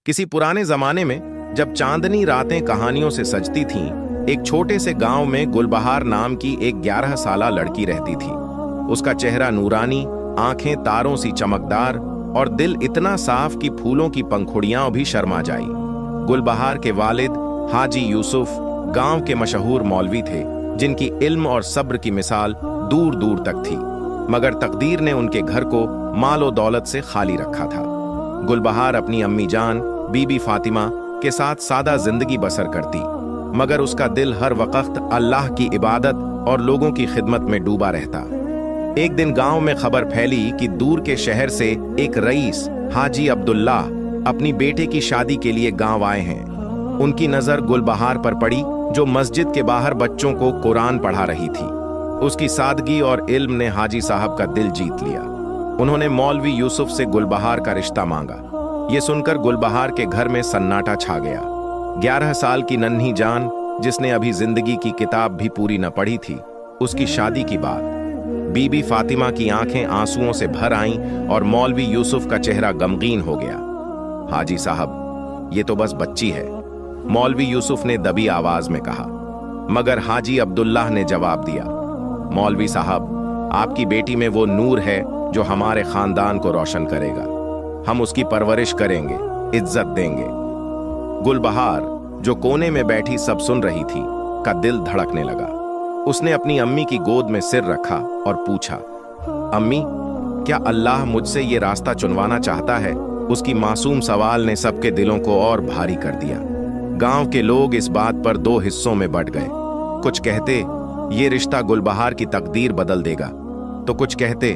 किसी पुराने जमाने में जब चांदनी रातें कहानियों से सजती थीं, एक छोटे से गांव में गुलबहार नाम की एक 11 साला लड़की रहती थी। उसका चेहरा नूरानी, आंखें तारों सी चमकदार और दिल इतना साफ कि फूलों की पंखुड़ियां भी शर्मा जाई। गुलबहार के वालिद हाजी यूसुफ गांव के मशहूर मौलवी थे, जिनकी इल्म और सब्र की मिसाल दूर दूर तक थी, मगर तकदीर ने उनके घर को मालो दौलत से खाली रखा था। गुलबहार अपनी अम्मी जान बीबी फातिमा के साथ सादा जिंदगी बसर करती, मगर उसका दिल हर वक्त अल्लाह की इबादत और लोगों की खिदमत में डूबा रहता। एक दिन गांव में खबर फैली कि दूर के शहर से एक रईस हाजी अब्दुल्लाह अपनी बेटे की शादी के लिए गांव आए हैं। उनकी नजर गुलबहार पर पड़ी, जो मस्जिद के बाहर बच्चों को कुरान पढ़ा रही थी। उसकी सादगी और इल्म ने हाजी साहब का दिल जीत लिया। उन्होंने मौलवी यूसुफ से गुलबहार का रिश्ता मांगा। ये सुनकर गुलबहार के घर में सन्नाटा छा गया। 11 साल की नन्ही जान, जिसने अभी जिंदगी की किताब भी पूरी न पढ़ी थी, उसकी शादी की बात। बीबी फातिमा की आंखें आंसुओं से भर आईं और मौलवी यूसुफ का चेहरा गमगीन हो गया। हाजी साहब, ये तो बस बच्ची है, मौलवी यूसुफ ने दबी आवाज में कहा। मगर हाजी अब्दुल्लाह ने जवाब दिया, मौलवी साहब, आपकी बेटी में वो नूर है जो हमारे खानदान को रोशन करेगा। हम उसकी परवरिश करेंगे, इज्जत देंगे। गुलबहार, जो कोने में बैठी सब सुन रही थी, का दिल धड़कने लगा। उसने अपनी अम्मी की गोद में सिर रखा और पूछा, अम्मी, क्या अल्लाह मुझसे ये रास्ता चुनवाना चाहता है? उसकी मासूम सवाल ने सबके दिलों को और भारी कर दिया। गांव के लोग इस बात पर दो हिस्सों में बंट गए। कुछ कहते ये रिश्ता गुलबहार की तकदीर बदल देगा, तो कुछ कहते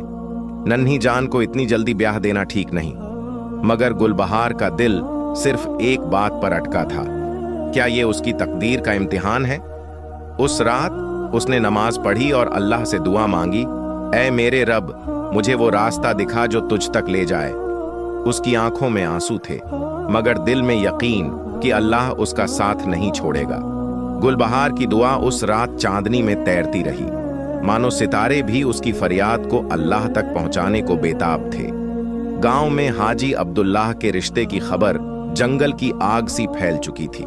नन्ही जान को इतनी जल्दी ब्याह देना ठीक नहीं। मगर गुलबहार का दिल सिर्फ एक बात पर अटका था, क्या ये उसकी तकदीर का इम्तिहान है? उस रात उसने नमाज पढ़ी और अल्लाह से दुआ मांगी, ऐ मेरे रब, मुझे वो रास्ता दिखा जो तुझ तक ले जाए। उसकी आंखों में आंसू थे, मगर दिल में यकीन कि अल्लाह उसका साथ नहीं छोड़ेगा। गुलबहार की दुआ उस रात चांदनी में तैरती रही, मानो सितारे भी उसकी फरियाद को अल्लाह तक पहुंचाने को बेताब थे। गांव में हाजी अब्दुल्लाह के रिश्ते की खबर जंगल की आग सी फैल चुकी थी।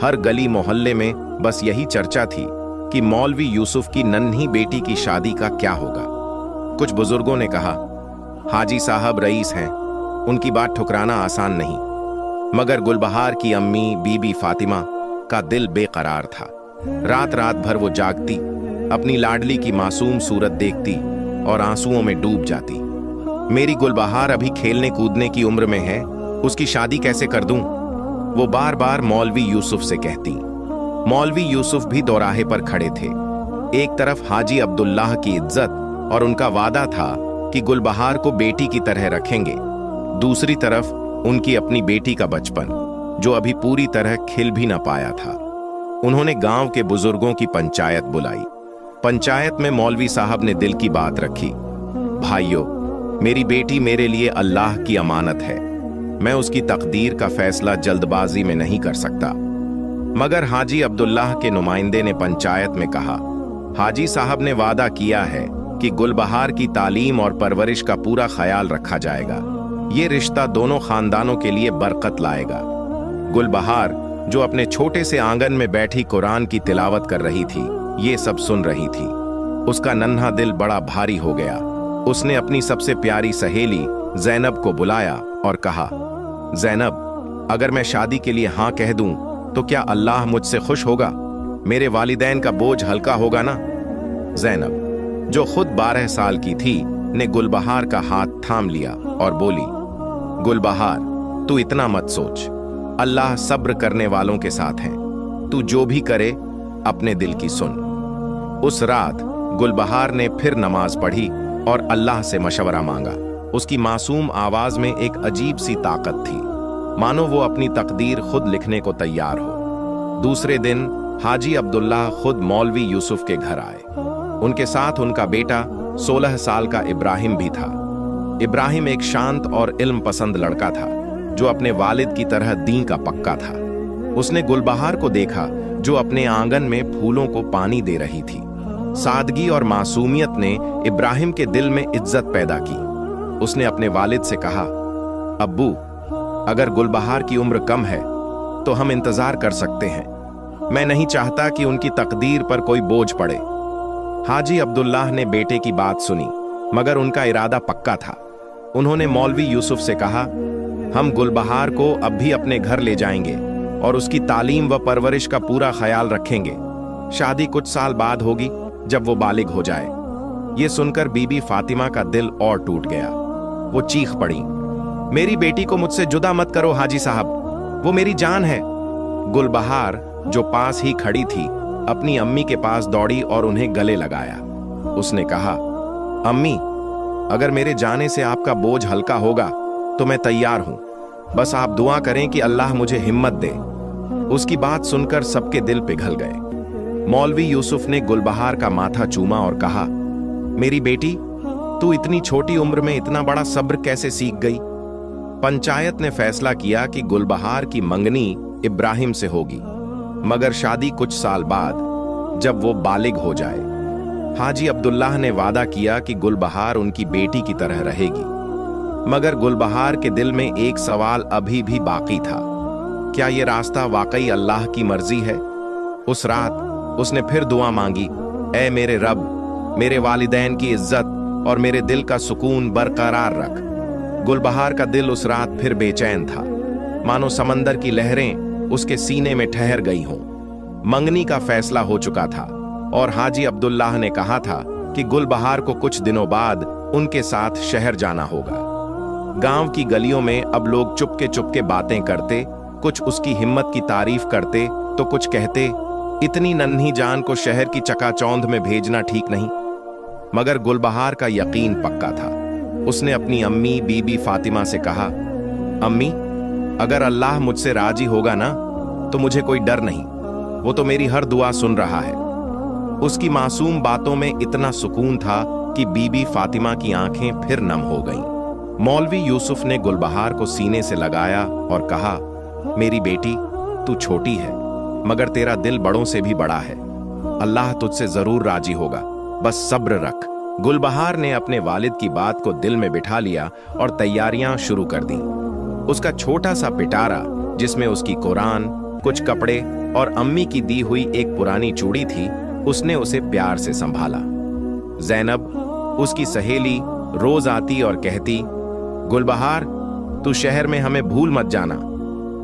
हर गली मोहल्ले में बस यही चर्चा थी कि मौलवी यूसुफ की नन्ही बेटी की शादी का क्या होगा। कुछ बुजुर्गों ने कहा, हाजी साहब रईस हैं, उनकी बात ठुकराना आसान नहीं। मगर गुलबहार की अम्मी बीबी फातिमा का दिल बेकरार था। रात रात भर वो जागती, अपनी लाडली की मासूम सूरत देखती और आंसुओं में डूब जाती। मेरी गुलबहार अभी खेलने कूदने की उम्र में है, उसकी शादी कैसे कर दूं? वो बार बार मौलवी यूसुफ से कहती। मौलवी यूसुफ भी दौराहे पर खड़े थे। एक तरफ हाजी अब्दुल्लाह की इज्जत और उनका वादा था कि गुलबहार को बेटी की तरह रखेंगे, दूसरी तरफ उनकी अपनी बेटी का बचपन, जो अभी पूरी तरह खिल भी न पाया था। उन्होंने गांव के बुजुर्गों की पंचायत बुलाई। पंचायत में मौलवी साहब ने दिल की बात रखी, भाइयों, मेरी बेटी मेरे लिए अल्लाह की अमानत है, मैं उसकी तकदीर का फैसला जल्दबाजी में नहीं कर सकता। मगर हाजी अब्दुल्लाह के नुमाइंदे ने पंचायत में कहा, हाजी साहब ने वादा किया है कि गुलबहार की तालीम और परवरिश का पूरा ख्याल रखा जाएगा। ये रिश्ता दोनों खानदानों के लिए बरकत लाएगा। गुलबहार, जो अपने छोटे से आंगन में बैठी कुरान की तिलावत कर रही थी, ये सब सुन रही थी। उसका नन्हा दिल बड़ा भारी हो गया। उसने अपनी सबसे प्यारी सहेली जैनब को बुलाया और कहा, जैनब, अगर मैं शादी के लिए हाँ कह दूं तो क्या अल्लाह मुझसे खुश होगा? मेरे वालिदैन का बोझ हल्का होगा ना? जैनब, जो खुद 12 साल की थी, ने गुलबहार का हाथ थाम लिया और बोली, गुलबहार, तू इतना मत सोच, अल्लाह सब्र करने वालों के साथ है। तू जो भी करे अपने दिल की सुन। उस रात गुलबहार ने फिर नमाज पढ़ी और अल्लाह से मशवरा मांगा। उसकी मासूम आवाज में एक अजीब सी ताकत थी, मानो वो अपनी तकदीर खुद लिखने को तैयार हो। दूसरे दिन हाजी अब्दुल्लाह खुद मौलवी यूसुफ के घर आए। उनके साथ उनका बेटा 16 साल का इब्राहिम भी था। इब्राहिम एक शांत और इल्म पसंद लड़का था, जो अपने वालिद की तरह दीन का पक्का था। उसने गुलबहार को देखा, जो अपने आंगन में फूलों को पानी दे रही थी। सादगी और मासूमियत ने इब्राहिम के दिल में इज्जत पैदा की। उसने अपने वालिद से कहा, अब्बू, अगर गुलबहार की उम्र कम है तो हम इंतजार कर सकते हैं। मैं नहीं चाहता कि उनकी तकदीर पर कोई बोझ पड़े। हाजी अब्दुल्लाह ने बेटे की बात सुनी, मगर उनका इरादा पक्का था। उन्होंने मौलवी यूसुफ से कहा, हम गुलबहार को अब भी अपने घर ले जाएंगे और उसकी तालीम व परवरिश का पूरा ख्याल रखेंगे। शादी कुछ साल बाद होगी, जब वो बालिग हो जाए। ये सुनकर बीबी फातिमा का दिल और टूट गया। वो चीख पड़ी, मेरी बेटी को मुझसे जुदा मत करो हाजी साहब, वो मेरी जान है। गुलबहार जो पास ही खड़ी थी, अपनी अम्मी के पास दौड़ी और उन्हें गले लगाया। उसने कहा, अम्मी, अगर मेरे जाने से आपका बोझ हल्का होगा तो मैं तैयार हूं। बस आप दुआ करें कि अल्लाह मुझे हिम्मत दे। उसकी बात सुनकर सबके दिल पिघल गए। मौलवी यूसुफ ने गुलबहार का माथा चूमा और कहा, मेरी बेटी, तू इतनी छोटी उम्र में इतना बड़ा सब्र कैसे सीख गई? पंचायत ने फैसला किया कि गुलबहार की मंगनी इब्राहिम से होगी, मगर शादी कुछ साल बाद, जब वो बालिग हो जाए। हाजी अब्दुल्लाह ने वादा किया कि गुलबहार उनकी बेटी की तरह रहेगी, मगर गुलबहार के दिल में एक सवाल अभी भी बाकी था, क्या ये रास्ता वाकई अल्लाह की मर्जी है? उस रात उसने फिर दुआ मांगी, ऐ मेरे रब, मेरे वालिदैन की इज्जत और मेरे दिल का सुकून बरकरार रख। गुलबहार का दिल उस रात फिर बेचैन था, मानो समंदर की लहरें उसके सीने में ठहर गई हों। मंगनी का फैसला हो चुका था और हाजी अब्दुल्लाह ने कहा था कि गुलबहार को कुछ दिनों बाद उनके साथ शहर जाना होगा। गांव की गलियों में अब लोग चुपके बातें करते, कुछ उसकी हिम्मत की तारीफ करते तो कुछ कहते, इतनी नन्ही जान को शहर की चकाचौंध में भेजना ठीक नहीं। मगर गुलबहार का यकीन पक्का था। उसने अपनी अम्मी बीबी फातिमा से कहा, अम्मी, अगर अल्लाह मुझसे राजी होगा ना तो मुझे कोई डर नहीं, वो तो मेरी हर दुआ सुन रहा है। उसकी मासूम बातों में इतना सुकून था कि बीबी फातिमा की आंखें फिर नम हो गईं। मौलवी यूसुफ ने गुलबहार को सीने से लगाया और कहा, मेरी बेटी, तू छोटी है मगर तेरा दिल बड़ों से भी बड़ा है। अल्लाह तुझसे जरूर राजी होगा, बस सब्र रख। गुलबहार ने अपने वालिद की बात को दिल में बिठा लिया और तैयारियां शुरू कर दी। उसका छोटा सा पिटारा, जिसमें उसकी कुरान, कुछ कपड़े और अम्मी की दी हुई एक पुरानी चूड़ी थी, उसने उसे प्यार से संभाला। ज़ैनब, उसकी सहेली, रोज आती और कहती, गुलबहार, तू शहर में हमें भूल मत जाना।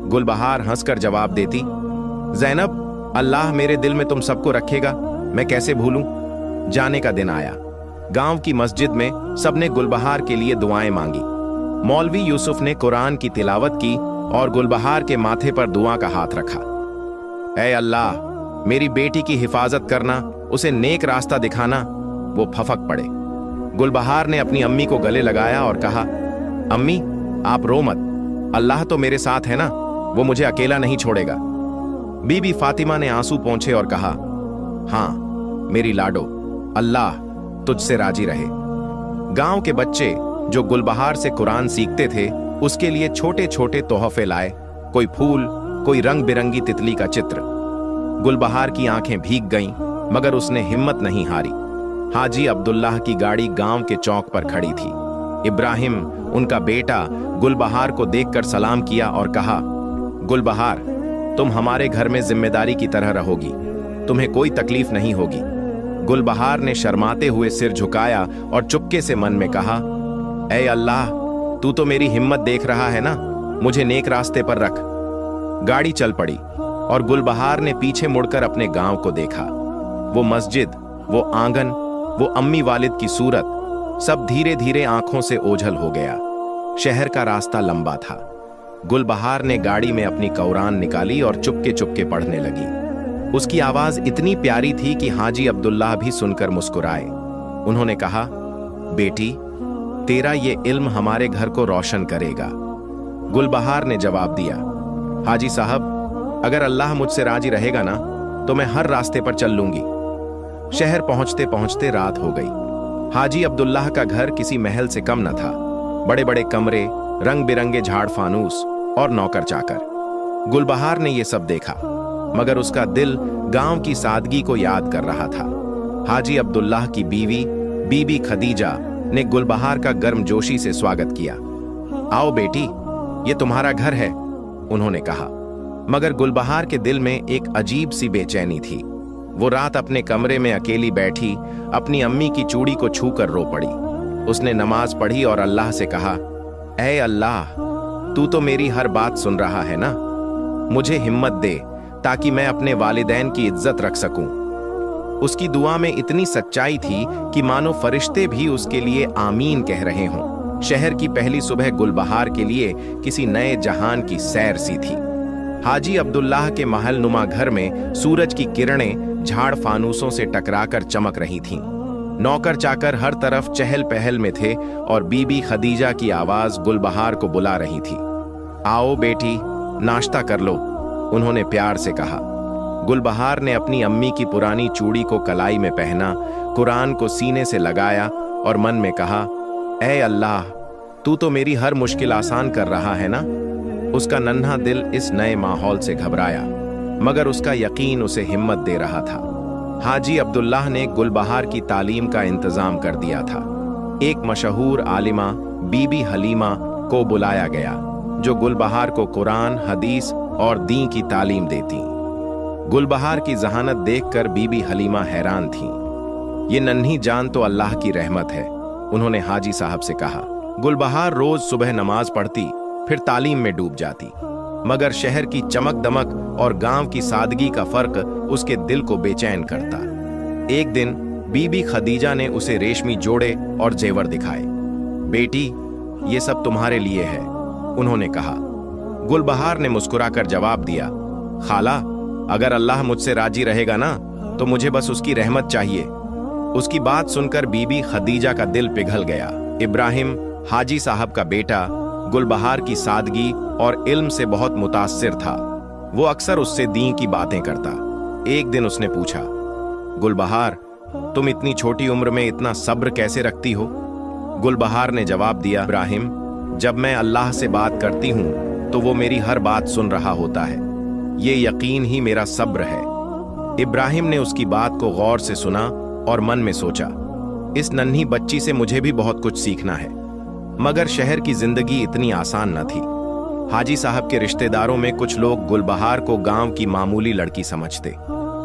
गुलबहार हंसकर जवाब देती, ज़ैनब, अल्लाह मेरे दिल में तुम सबको रखेगा, मैं कैसे भूलूं। जाने का दिन आया। गांव की मस्जिद में सबने गुलबहार के लिए दुआएं मांगी। मौलवी यूसुफ ने कुरान की तिलावत की और गुलबहार के माथे पर दुआ का हाथ रखा। ऐ अल्लाह, मेरी बेटी की हिफाजत करना, उसे नेक रास्ता दिखाना। वो फफक पड़े। गुलबहार ने अपनी अम्मी को गले लगाया और कहा, अम्मी, आप रो मत, अल्लाह तो मेरे साथ है ना, वो मुझे अकेला नहीं छोड़ेगा। बीबी फातिमा ने आंसू पोंछे और कहा, हाँ मेरी लाडो, अल्लाह तुझसे राजी रहे। गांव के बच्चे जो गुलबहार से कुरान सीखते थे, उसके लिए छोटे छोटे तोहफे लाए, कोई फूल, कोई रंग बिरंगी तितली का चित्र। गुलबहार की आंखें भीग गईं, मगर उसने हिम्मत नहीं हारी। हाजी अब्दुल्लाह की गाड़ी गांव के चौक पर खड़ी थी। इब्राहिम, उनका बेटा, गुलबहार को देखकर सलाम किया और कहा, गुलबहार, तुम हमारे घर में जिम्मेदारी की तरह रहोगी, तुम्हें कोई तकलीफ नहीं होगी। गुलबहार ने शर्माते हुए सिर झुकाया और चुपके से मन में कहा, ऐ अल्लाह, तू तो मेरी हिम्मत देख रहा है ना, मुझे नेक रास्ते पर रख। गाड़ी चल पड़ी और गुलबहार ने पीछे मुड़कर अपने गांव को देखा। वो मस्जिद, वो आंगन, वो अम्मी वालिद की सूरत, सब धीरे धीरे आंखों से ओझल हो गया। शहर का रास्ता लंबा था। गुलबहार ने गाड़ी में अपनी कुरान निकाली और चुपके चुपके पढ़ने लगी। उसकी आवाज इतनी प्यारी थी कि हाजी अब्दुल्लाह भी सुनकर मुस्कुराए। उन्होंने कहा, बेटी, तेरा ये इल्म हमारे घर को रोशन करेगा। गुलबहार ने जवाब दिया, हाजी साहब, अगर अल्लाह मुझसे राजी रहेगा ना तो मैं हर रास्ते पर चल लूंगी। शहर पहुंचते पहुंचते रात हो गई। हाजी अब्दुल्लाह का घर किसी महल से कम न था। बड़े बड़े कमरे, रंग बिरंगे झाड़ फानूस और नौकर चाकर। गुलबहार ने यह सब देखा, मगर उसका दिल गांव की सादगी को याद कर रहा था। हाजी अब्दुल्लाह की बीवी बीबी खदीजा ने गुलबहार का गर्मजोशी से स्वागत किया। आओ बेटी, ये तुम्हारा घर है, उन्होंने कहा। मगर गुलबहार के दिल में एक अजीब सी बेचैनी थी। वो रात अपने कमरे में अकेली बैठी अपनी अम्मी की चूड़ी को छूकर रो पड़ी। उसने नमाज पढ़ी और अल्लाह से कहा, ऐ अल्लाह, तू तो मेरी हर बात सुन रहा है ना, मुझे हिम्मत दे ताकि मैं अपने वालिदैन की इज्जत रख सकूं। उसकी दुआ में इतनी सच्चाई थी कि मानो फरिश्ते भी उसके लिए आमीन कह रहे हों। शहर की पहली सुबह गुलबहार के लिए किसी नए जहान की सैर सी थी। हाजी अब्दुल्लाह के महल नुमा घर में सूरज की किरणें झाड़ फानूसों से टकराकर चमक रही थीं। नौकर चाकर हर तरफ चहल पहल में थे और बीबी खदीजा की आवाज गुलबहार को बुला रही थी। आओ बेटी, नाश्ता कर लो, उन्होंने प्यार से कहा। गुलबहार ने अपनी अम्मी की पुरानी चूड़ी को कलाई में पहना, कुरान को सीने से लगाया और मन में कहा, ऐ अल्लाह, तू तो मेरी हर मुश्किल आसान कर रहा है ना। उसका नन्हा दिल इस नए माहौल से घबराया, मगर उसका यकीन उसे हिम्मत दे रहा था। हाजी अब्दुल्लाह ने गुलबहार की तालीम का इंतजाम कर दिया था। एक मशहूर आलिमा बीबी हलीमा को बुलाया गया, जो गुलबहार को कुरान, हदीस और दीन की तालीम देती। गुलबहार की जहानत देखकर बीबी हलीमा हैरान थीं। ये नन्ही जान तो अल्लाह की रहमत है, उन्होंने हाजी साहब से कहा। गुलबहार रोज सुबह नमाज पढ़ती, फिर तालीम में डूब जाती, मगर शहर की चमक दमक और गांव की सादगी का फर्क उसके दिल को बेचैन करता। एक दिन बीबी खदीजा ने उसे रेशमी जोड़े और जेवर दिखाए। बेटी, ये सब तुम्हारे लिए है, उन्होंने कहा। गुलबहार ने मुस्कुराकर जवाब दिया, खाला, अगर अल्लाह मुझसे राजी रहेगा ना, तो मुझे बस उसकी रहमत चाहिए। उसकी बात सुनकर बीबी खदीजा का दिल पिघल गया। इब्राहिम, हाजी साहब का बेटा, गुलबहार की सादगी और इल्म से बहुत मुतासिर था। वो अक्सर उससे दीन की बातें करता। एक दिन उसने पूछा, गुलबहार, तुम इतनी छोटी उम्र में इतना सब्र कैसे रखती हो? गुलबहार ने जवाब दिया, इब्राहिम, जब मैं अल्लाह से बात करती हूँ तो वो मेरी हर बात सुन रहा होता है। ये यकीन ही मेरा सब्र है। इब्राहिम ने उसकी बात को गौर से सुना और मन में सोचा, इस नन्ही बच्ची से मुझे भी बहुत कुछ सीखना है। मगर शहर की जिंदगी इतनी आसान न थी। हाजी साहब के रिश्तेदारों में कुछ लोग गुलबहार को गांव की मामूली लड़की समझते।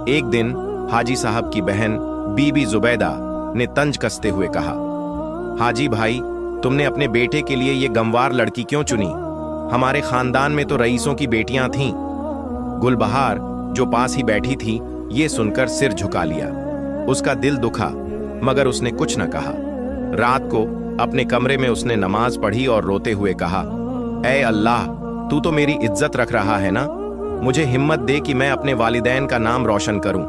एक दिन हाजी साहब की बहन बीबी जुबैदा ने तंज कसते हुए कहा, हाजी भाई, तुमने अपने बेटे के लिए ये गंवार लड़की क्यों चुनी? हमारे खानदान में तो रईसों की बेटियां थीं। गुलबहार, जो पास ही बैठी थी, ये सुनकर सिर झुका लिया। उसका दिल दुखा, मगर उसने कुछ न कहा। रात को अपने कमरे में उसने नमाज पढ़ी और रोते हुए कहा, ऐ अल्लाह, तू तो मेरी इज्जत रख रहा है ना, मुझे हिम्मत दे कि मैं अपने वालिदैन का नाम रोशन करूं।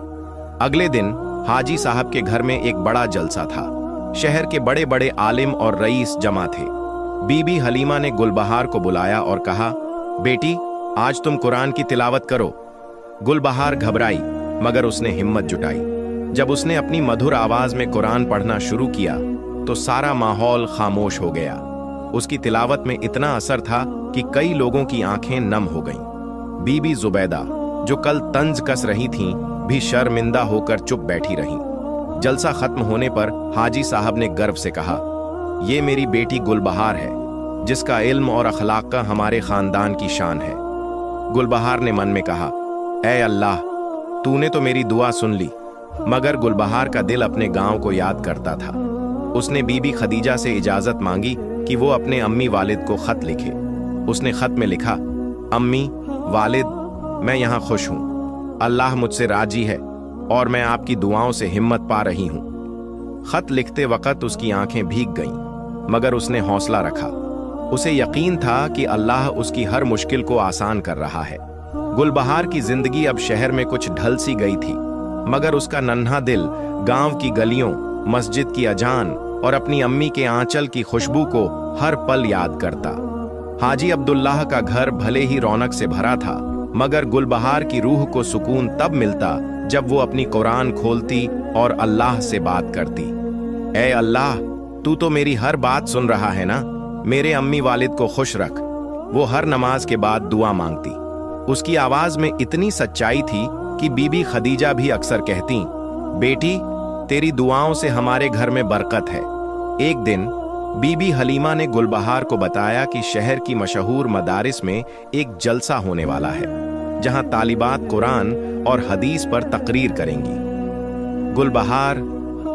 अगले दिन हाजी साहब के घर में एक बड़ा जलसा था। शहर के बड़े बड़े आलिम और रईस जमा थे। बीबी हलीमा ने गुलबहार को बुलाया और कहा, बेटी, आज तुम कुरान की तिलावत करो। गुलबहार घबराई, मगर उसने हिम्मत जुटाई। जब उसने अपनी मधुर आवाज में कुरान पढ़ना शुरू किया तो सारा माहौल खामोश हो गया। उसकी तिलावत में इतना असर था कि कई लोगों की आंखें नम हो गईं। बीबी जुबैदा, जो कल तंज कस रही थीं, भी शर्मिंदा होकर चुप बैठी रहीं। जलसा खत्म होने पर हाजी साहब ने गर्व से कहा, ये मेरी बेटी गुलबहार है, जिसका इल्म और अखलाक का हमारे खानदान की शान है। गुलबहार ने मन में कहा, ऐ अल्लाह, तूने तो मेरी दुआ सुन ली। मगर गुलबहार का दिल अपने गांव को याद करता था। उसने बीबी खदीजा से इजाजत मांगी कि वो अपने अम्मी वालिद को खत लिखे। उसने खत में लिखा, अम्मी, वालिद, मैं यहाँ खुश हूँ। अल्लाह मुझसे राजी है और मैं आपकी दुआओं से हिम्मत पा रही हूँ। खत लिखते वक्त उसकी आंखें भीग गईं, मगर उसने हौसला रखा। उसे यकीन था कि अल्लाह उसकी हर मुश्किल को आसान कर रहा है। गुलबहार की जिंदगी अब शहर में कुछ ढल सी गई थी, मगर उसका नन्हा दिल गांव की गलियों, मस्जिद की अजान और अपनी अम्मी के आंचल की खुशबू को हर पल याद करता। हाजी अब्दुल्लाह का घर भले ही रौनक से भरा था, मगर गुलबहार की रूह को सुकून तब मिलता जब वो अपनी कुरान खोलती और अल्लाह से बात करती। ऐ अल्लाह, तू तो मेरी हर बात सुन रहा है ना, मेरे अम्मी वालिद को खुश रख। वो हर नमाज के बाद दुआ मांगती। उसकी आवाज में इतनी सच्चाई थी कि बीबी खदीजा भी अक्सर कहती, बेटी, तेरी दुआओं से हमारे घर में बरकत है। एक दिन बीबी हलीमा ने गुलबहार को बताया कि शहर की मशहूर मदारिस में एक जलसा होने वाला है, जहां तालिबात कुरान और हदीस पर तकरीर करेंगी। गुलबहार,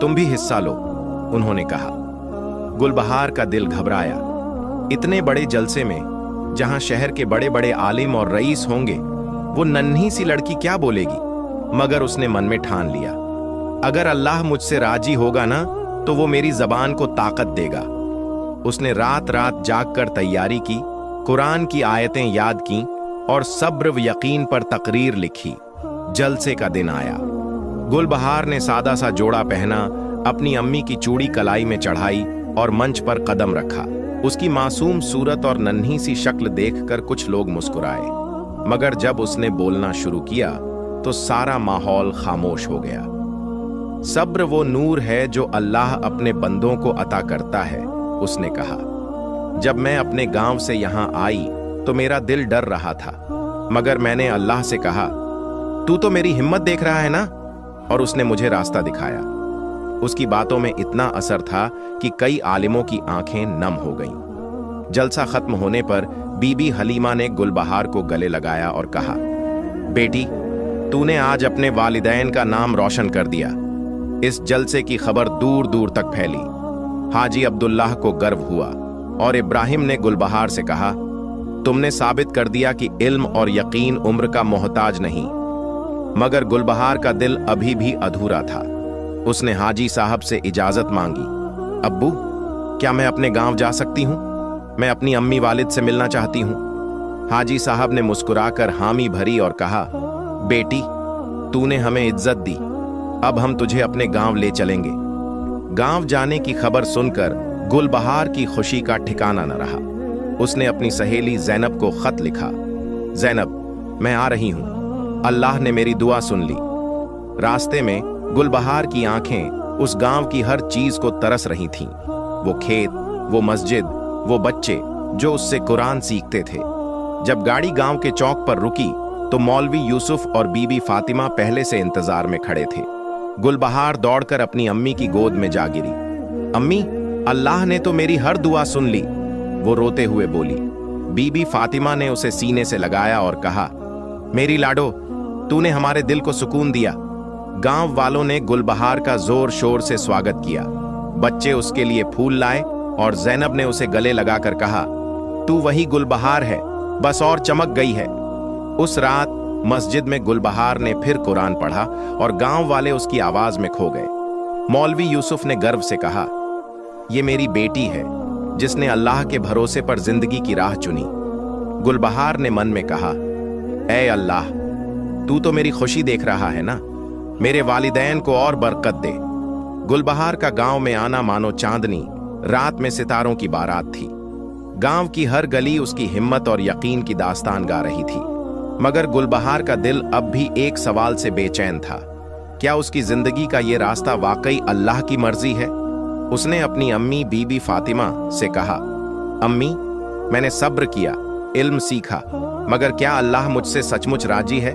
तुम भी हिस्सा लो, उन्होंने कहा। गुलबहार का दिल घबराया। इतने बड़े जलसे में, जहां शहर के बड़े बड़े आलिम और रईस होंगे, वो नन्ही सी लड़की क्या बोलेगी? मगर उसने मन में ठान लिया, अगर अल्लाह मुझसे राजी होगा ना, तो वो मेरी जबान को ताकत देगा। उसने रात रात जागकर तैयारी की, कुरान की आयतें याद की और सब्र व यकीन पर तकरीर लिखी। जलसे का दिन आया। गुलबहार ने सादा सा जोड़ा पहना, अपनी अम्मी की चूड़ी कलाई में चढ़ाई और मंच पर कदम रखा। उसकी मासूम सूरत और नन्ही सी शक्ल देखकर कुछ लोग मुस्कुराए, मगर जब उसने बोलना शुरू किया तो सारा माहौल खामोश हो गया। सब्र वो नूर है जो अल्लाह अपने बंदों को अता करता है, उसने कहा। जब मैं अपने गांव से यहां आई तो मेरा दिल डर रहा था, मगर मैंने अल्लाह से कहा, तू तो मेरी हिम्मत देख रहा है ना? और उसने मुझे रास्ता दिखाया। उसकी बातों में इतना असर था कि कई आलिमों की आंखें नम हो गईं। जलसा खत्म होने पर बीबी हलीमा ने गुलबहार को गले लगाया और कहा, बेटी, तूने आज अपने वालिदैन का नाम रोशन कर दिया। इस जलसे की खबर दूर दूर तक फैली। हाजी अब्दुल्लाह को गर्व हुआ और इब्राहिम ने गुलबहार से कहा, तुमने साबित कर दिया कि इल्म और यकीन उम्र का मोहताज नहीं। मगर गुलबहार का दिल अभी भी अधूरा था। उसने हाजी साहब से इजाजत मांगी। अब्बू, क्या मैं अपने गांव जा सकती हूं? मैं अपनी अम्मी वालिद से मिलना चाहती हूं। हाजी साहब ने मुस्कुराकर हामी भरी और कहा, बेटी, तूने हमें इज्जत दी, अब हम तुझे अपने गांव ले चलेंगे। गांव जाने की खबर सुनकर गुलबहार की खुशी का ठिकाना न रहा। उसने अपनी सहेली जैनब को खत लिखा, जैनब, मैं आ रही हूं, अल्लाह ने मेरी दुआ सुन ली। रास्ते में गुलबहार की आंखें उस गांव की हर चीज को तरस रही थीं। वो खेत, वो मस्जिद, वो बच्चे जो उससे कुरान सीखते थे। जब गाड़ी गांव के चौक पर रुकी तो मौलवी यूसुफ और बीबी फातिमा पहले से इंतजार में खड़े थे। गुलबहार दौड़कर अपनी अम्मी की गोद में जा गिरी। अम्मी, अल्लाह ने तो मेरी हर दुआ सुन ली, वो रोते हुए बोली। बीबी फातिमा ने उसे सीने से लगाया और कहा, मेरी लाडो, तूने हमारे दिल को सुकून दिया। गांव वालों ने गुलबहार का जोर शोर से स्वागत किया। बच्चे उसके लिए फूल लाए और जैनब ने उसे गले लगाकर कहा, तू वही गुलबहार है, बस और चमक गई है। उस रात मस्जिद में गुलबहार ने फिर कुरान पढ़ा और गांव वाले उसकी आवाज में खो गए। मौलवी यूसुफ ने गर्व से कहा, ये मेरी बेटी है जिसने अल्लाह के भरोसे पर जिंदगी की राह चुनी। गुलबहार ने मन में कहा, ऐ अल्लाह, तू तो मेरी खुशी देख रहा है ना, मेरे वालिदैन को और बरकत दे। गुलबहार का गांव में आना मानो चांदनी रात में सितारों की बारात थी। गांव की हर गली उसकी हिम्मत और यकीन की दास्तान गा रही थी। मगर गुलबहार का दिल अब भी एक सवाल से बेचैन था, क्या उसकी जिंदगी का ये रास्ता वाकई अल्लाह की मर्जी है? उसने अपनी अम्मी बीबी फातिमा से कहा, अम्मी, मैंने सब्र किया, इल्म सीखा, मगर क्या अल्लाह मुझसे सचमुच राजी है?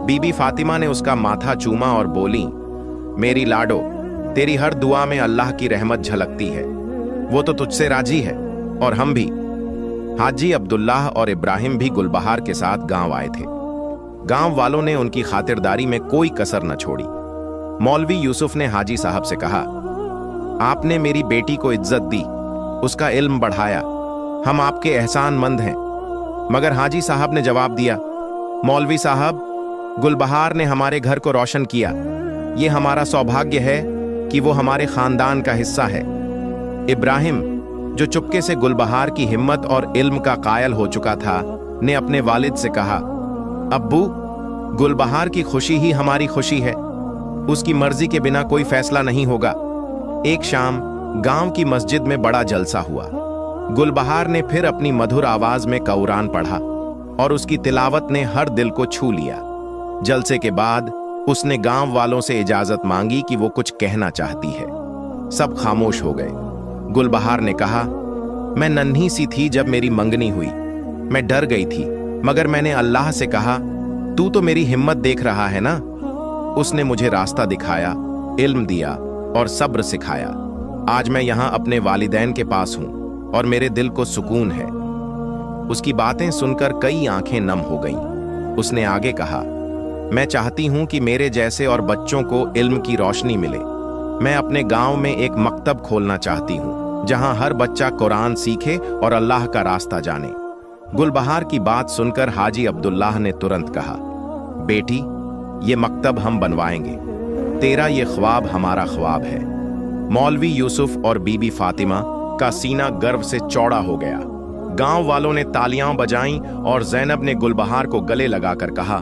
बीबी फातिमा ने उसका माथा चूमा और बोली, मेरी लाडो, तेरी हर दुआ में अल्लाह की रहमत झलकती है। वो तो तुझसे राजी है और हम भी। हाजी अब्दुल्लाह और इब्राहिम भी गुलबहार के साथ गांव आए थे। गांव वालों ने उनकी खातिरदारी में कोई कसर न छोड़ी। मौलवी यूसुफ ने हाजी साहब से कहा, आपने मेरी बेटी को इज्जत दी, उसका इल्म बढ़ाया, हम आपके एहसानमंद हैं। मगर हाजी साहब ने जवाब दिया, मौलवी साहब, गुलबहार ने हमारे घर को रोशन किया। ये हमारा सौभाग्य है कि वो हमारे खानदान का हिस्सा है। इब्राहिम, जो चुपके से गुलबहार की हिम्मत और इल्म का कायल हो चुका था, ने अपने वालिद से कहा, अब्बू, गुलबहार की खुशी ही हमारी खुशी है। उसकी मर्जी के बिना कोई फैसला नहीं होगा। एक शाम गांव की मस्जिद में बड़ा जलसा हुआ। गुलबहार ने फिर अपनी मधुर आवाज में कुरान पढ़ा और उसकी तिलावत ने हर दिल को छू लिया। जलसे के बाद उसने गांव वालों से इजाजत मांगी कि वो कुछ कहना चाहती है। सब खामोश हो गए। गुलबहार ने कहा, मैं नन्ही सी थी जब मेरी मंगनी हुई। मैं डर गई थी, मगर मैंने अल्लाह से कहा, तू तो मेरी हिम्मत देख रहा है ना। उसने मुझे रास्ता दिखाया, इल्म दिया और सब्र सिखाया। आज मैं यहाँ अपने वालिदैन के पास हूँ और मेरे दिल को सुकून है। उसकी बातें सुनकर कई आंखें नम हो गईं। उसने आगे कहा, मैं चाहती हूँ कि मेरे जैसे और बच्चों को इल्म की रोशनी मिले। मैं अपने गांव में एक मकतब खोलना चाहती हूँ, जहाँ हर बच्चा कुरान सीखे और अल्लाह का रास्ता जाने। गुलबहार की बात सुनकर हाजी अब्दुल्लाह ने तुरंत कहा, बेटी, ये मकतब हम बनवाएंगे। तेरा ये ख्वाब हमारा ख्वाब है। मौलवी यूसुफ और बीबी फातिमा का सीना गर्व से चौड़ा हो गया। गांव वालों ने तालियां बजाईं और ज़ैनब ने गुलबहार को गले लगाकर कहा,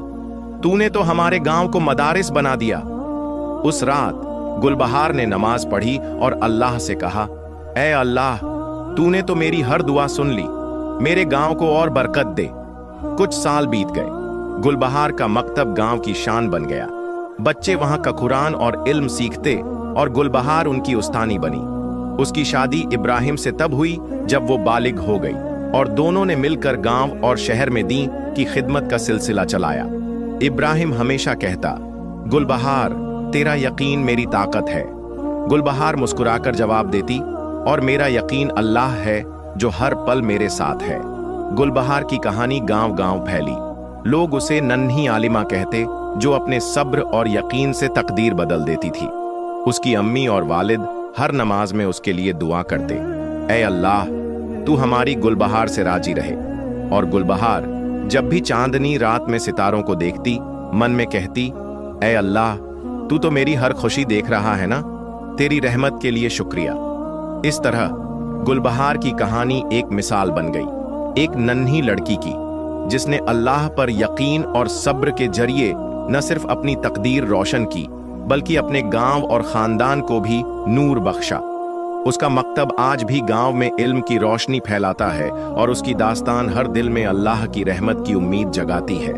तूने तो हमारे गांव को मदारिस बना दिया। उस रात गुलबहार ने नमाज पढ़ी और अल्लाह से कहा, ऐ अल्लाह, तूने तो मेरी हर दुआ सुन ली, मेरे गांव को और बरकत दे। कुछ साल बीत गए। गुलबहार का मकतब गांव की शान बन गया। बच्चे वहां का कुरान और इल्म सीखते और गुलबहार उनकी उस्तानी बनी। उसकी शादी इब्राहिम से तब हुई जब वो बालिग हो गई और दोनों ने मिलकर गांव और शहर में दीन की खिदमत का सिलसिला चलाया। इब्राहिम हमेशा कहता, गुलबहार, तेरा यकीन मेरी ताकत है। गुलबहार मुस्कुराकर जवाब देती, और मेरा यकीन अल्लाह है जो हर पल मेरे साथ है। गुलबहार की कहानी गांव गांव फैली। लोग उसे नन्ही आलिमा कहते, जो अपने सब्र और यकीन से तकदीर बदल देती थी। उसकी अम्मी और वालिद हर नमाज में उसके लिए दुआ करते, ऐ अल्लाह, तू हमारी गुलबहार से राजी रहे। और गुलबहार जब भी चांदनी रात में सितारों को देखती, मन में कहती, ऐ अल्लाह, तू तो मेरी हर खुशी देख रहा है ना, तेरी रहमत के लिए शुक्रिया। इस तरह गुलबहार की कहानी एक मिसाल बन गई, एक नन्ही लड़की की, जिसने अल्लाह पर यकीन और सब्र के जरिए न सिर्फ अपनी तकदीर रोशन की, बल्कि अपने गांव और खानदान को भी नूर बख्शा। उसका मकतब आज भी गांव में इल्म की रोशनी फैलाता है और उसकी दास्तान हर दिल में अल्लाह की रहमत की उम्मीद जगाती है।